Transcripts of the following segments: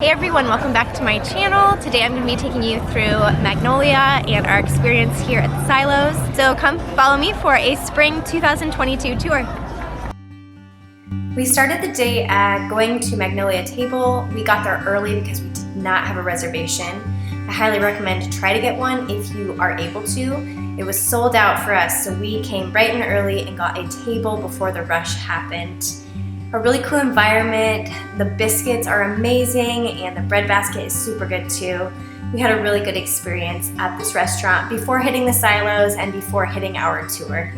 Hey everyone, welcome back to my channel. Today I'm going to be taking you through Magnolia and our experience here at the silos. So come follow me for a spring 2022 tour. We started the day at going to Magnolia Table. We got there early because we did not have a reservation. I highly recommend to try to get one if you are able to. It was sold out for us, so we came bright and early and got a table before the rush happened. A really cool environment, the biscuits are amazing, and the bread basket is super good too. We had a really good experience at this restaurant before hitting the silos and before hitting our tour.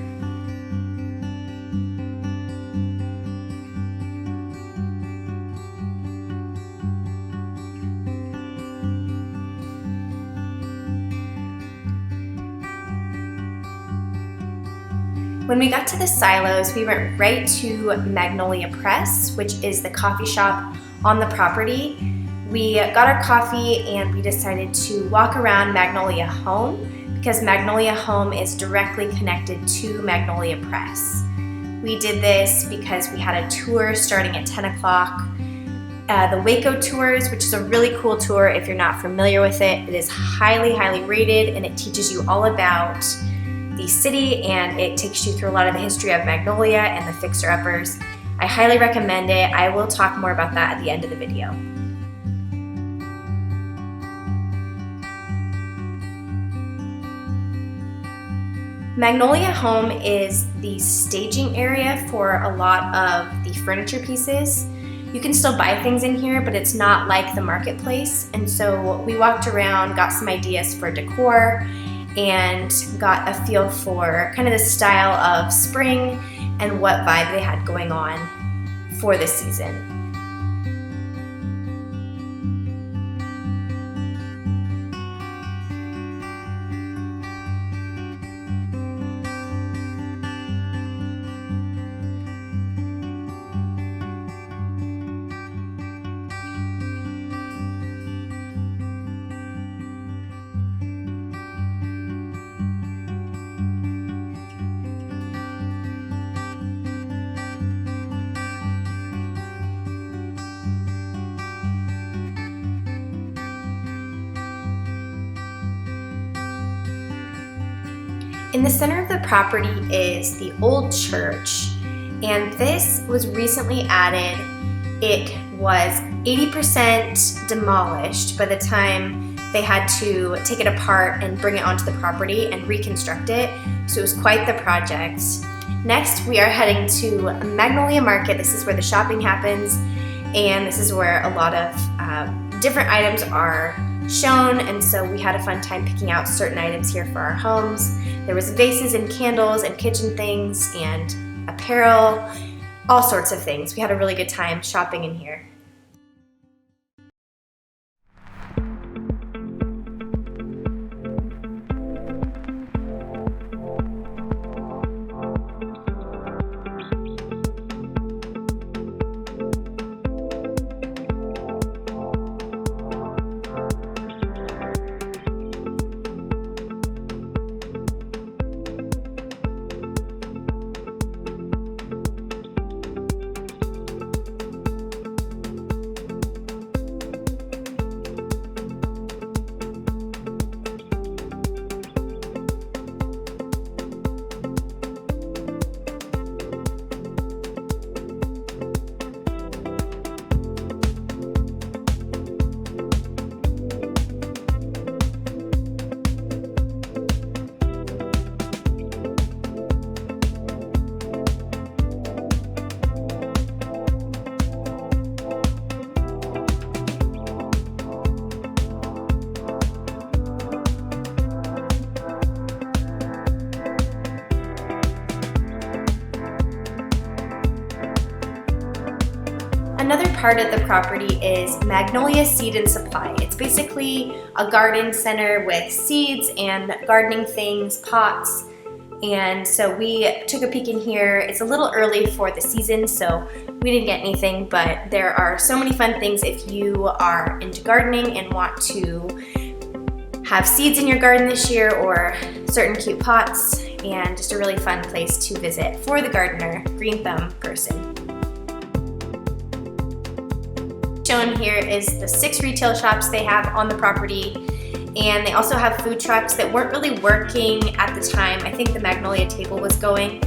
When we got to the silos, we went right to Magnolia Press, which is the coffee shop on the property. We got our coffee and we decided to walk around Magnolia Home because Magnolia Home is directly connected to Magnolia Press. We did this because we had a tour starting at 10 o'clock. The Waco Tours, which is a really cool tour if you're not familiar with it. It is highly rated and it teaches you all about the city, and it takes you through a lot of the history of Magnolia and the fixer-uppers. I highly recommend it. I will talk more about that at the end of the video. Magnolia Home is the staging area for a lot of the furniture pieces. You can still buy things in here, but it's not like the marketplace. And so we walked around, got some ideas for decor, and got a feel for kind of the style of spring and what vibe they had going on for this season. In the center of the property is the old church, and this was recently added. It was 80% demolished by the time they had to take it apart and bring it onto the property and reconstruct it, so it was quite the project. Next, we are heading to Magnolia Market. This is where the shopping happens, and this is where a lot of different items are shown, and so we had a fun time picking out certain items here for our homes. There was vases and candles and kitchen things and apparel, all sorts of things. We had a really good time shopping in here. Another part of the property is Magnolia Seed and Supply. It's basically a garden center with seeds and gardening things, pots, and so we took a peek in here. It's a little early for the season, so we didn't get anything, but there are so many fun things if you are into gardening and want to have seeds in your garden this year or certain cute pots, and just a really fun place to visit for the gardener, green thumb person. Shown here is the 6 retail shops they have on the property, and they also have food trucks that weren't really working at the time. I think the Magnolia Table was going,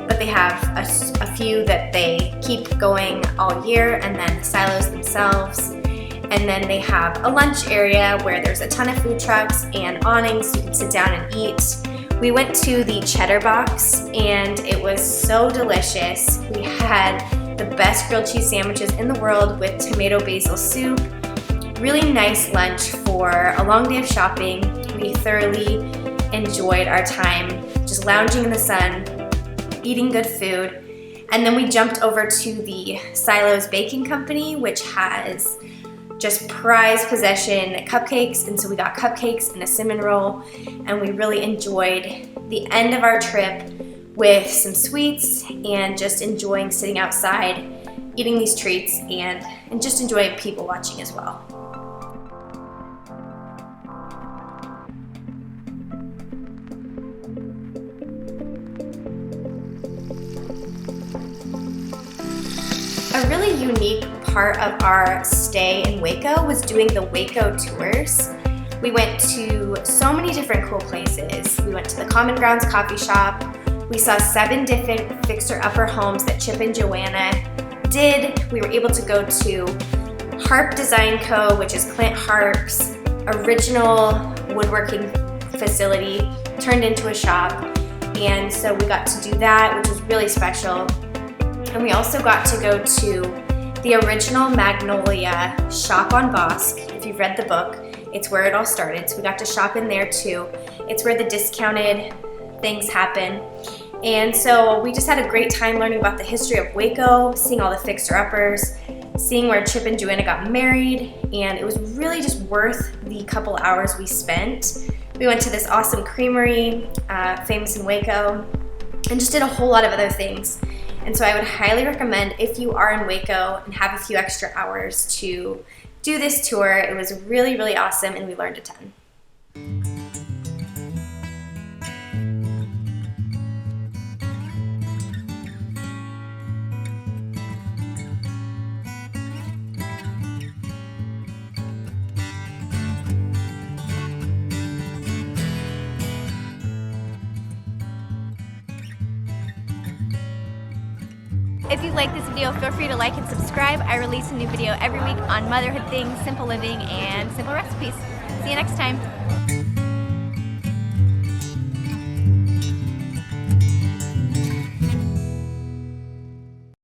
but they have a few that they keep going all year, and then the silos themselves. And then they have a lunch area where there's a ton of food trucks and awnings so you can sit down and eat. We went to the Cheddar Box and it was so delicious. We had the best grilled cheese sandwiches in the world with tomato basil soup. Really nice lunch for a long day of shopping. We thoroughly enjoyed our time just lounging in the sun, eating good food. And then we jumped over to the Silos Baking Company, which has just prized possession cupcakes, and so we got cupcakes and a cinnamon roll, and we really enjoyed the end of our trip with some sweets and just enjoying sitting outside, eating these treats, and just enjoying people watching as well. A really unique part of our stay in Waco was doing the Waco Tours. We went to so many different cool places. We went to the Common Grounds coffee shop. We saw 7 different fixer-upper homes that Chip and Joanna did. We were able to go to Harp Design Co., which is Clint Harp's original woodworking facility turned into a shop. And so we got to do that, which was really special. And we also got to go to the original Magnolia shop on Bosque. If you've read the book, it's where it all started. So we got to shop in there too. It's where the discounted things happen. And so we just had a great time learning about the history of Waco, seeing all the fixer-uppers, seeing where Chip and Joanna got married, and it was really just worth the couple hours we spent. We went to this awesome creamery, famous in Waco, and just did a whole lot of other things. And so I would highly recommend, if you are in Waco and have a few extra hours, to do this tour. It was really, really awesome, and we learned a ton. If you like this video, feel free to like and subscribe. I release a new video every week on motherhood things, simple living, and simple recipes. See you next time.